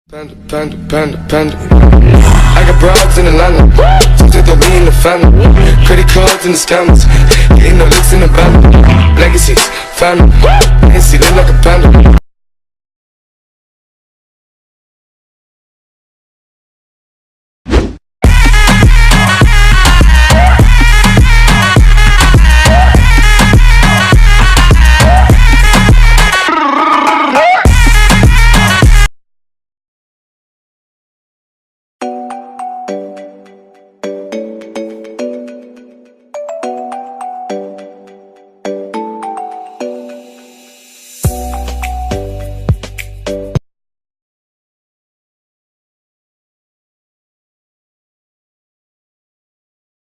Panda, panda, panda, panda. I got broads in Atlanta, just to be in the family. Credit cards and the scammers, getting no licks in the band. Legacies, family, Nancy look like a panda.